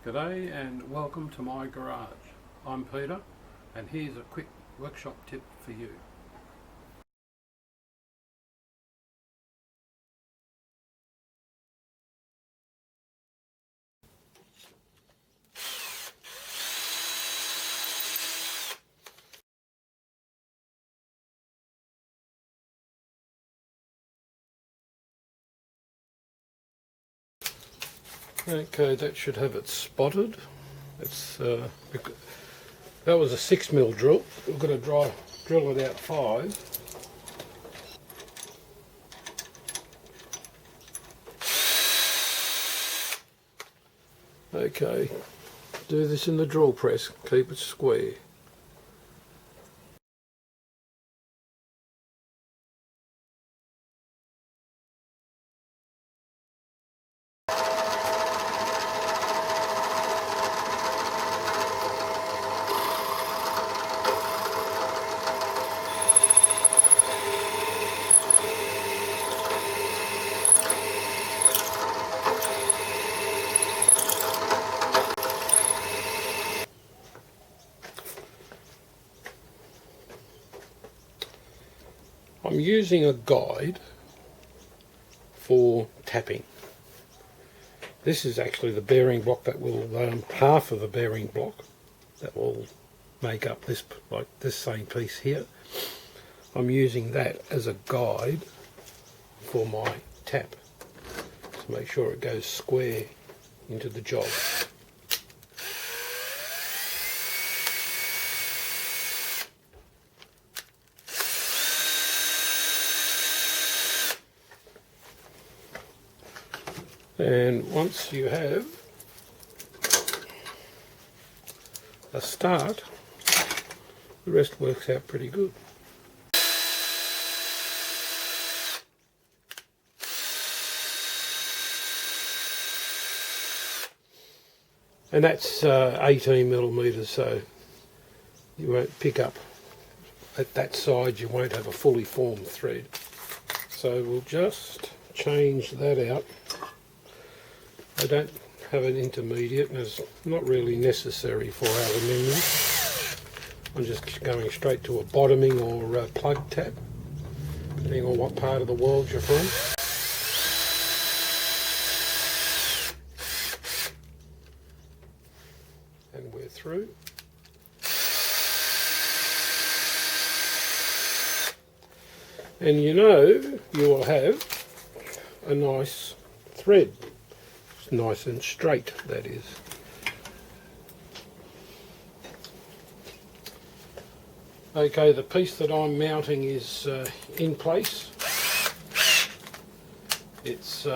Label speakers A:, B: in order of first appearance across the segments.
A: G'day and welcome to my garage. I'm Peter and here's a quick workshop tip for you. Okay, that should have it spotted. It's that was a 6mm drill. We're going to drill it out 5. Okay, do this in the drill press. Keep it square. I'm using a guide for tapping. This is actually the bearing block that will, half of the bearing block that will make up this, like this same piece here. I'm using that as a guide for my tap to make sure it goes square into the job. And once you have a start, the rest works out pretty good. And that's 18mm, so you won't pick up at that side, you won't have a fully formed thread. So we'll just change that out. I don't have an intermediate and it's not really necessary for aluminium. I'm just going straight to a bottoming or a plug tap, depending on what part of the world you're from. And we're through. And you will have a nice thread. Nice and straight, that is. Okay, the piece that I'm mounting is in place. It's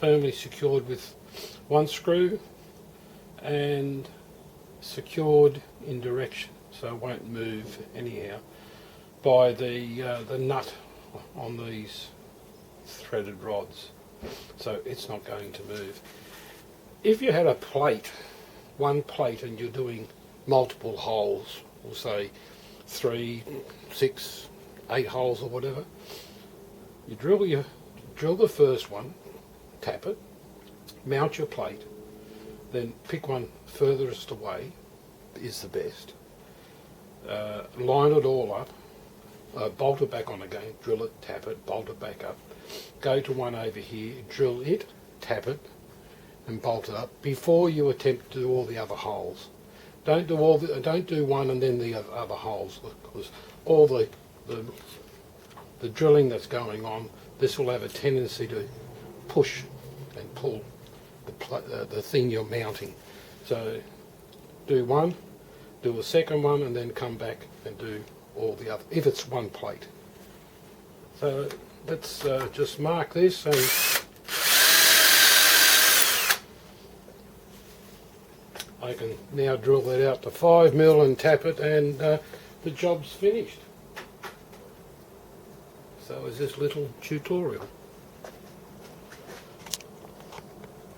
A: firmly secured with one screw and secured in direction, so it won't move anyhow, by the nut on these threaded rods. So it's not going to move. If you had a plate, one plate, and you're doing multiple holes, we'll say 3, 6, 8 holes or whatever, you drill the first one, tap it, mount your plate, then pick one furthest away, is the best. Line it all up, bolt it back on again, drill it, tap it, bolt it back up. Go to one over here, drill it, tap it, and bolt it up before you attempt to do all the other holes. Don't do one and then the other holes, because all the drilling that's going on, this will have a tendency to push and pull the thing you're mounting. So do one, do a second one, and then come back and do all the other, if it's one plate. So let's just mark this, and I can now drill that out to 5mm and tap it, and the job's finished. So is this little tutorial.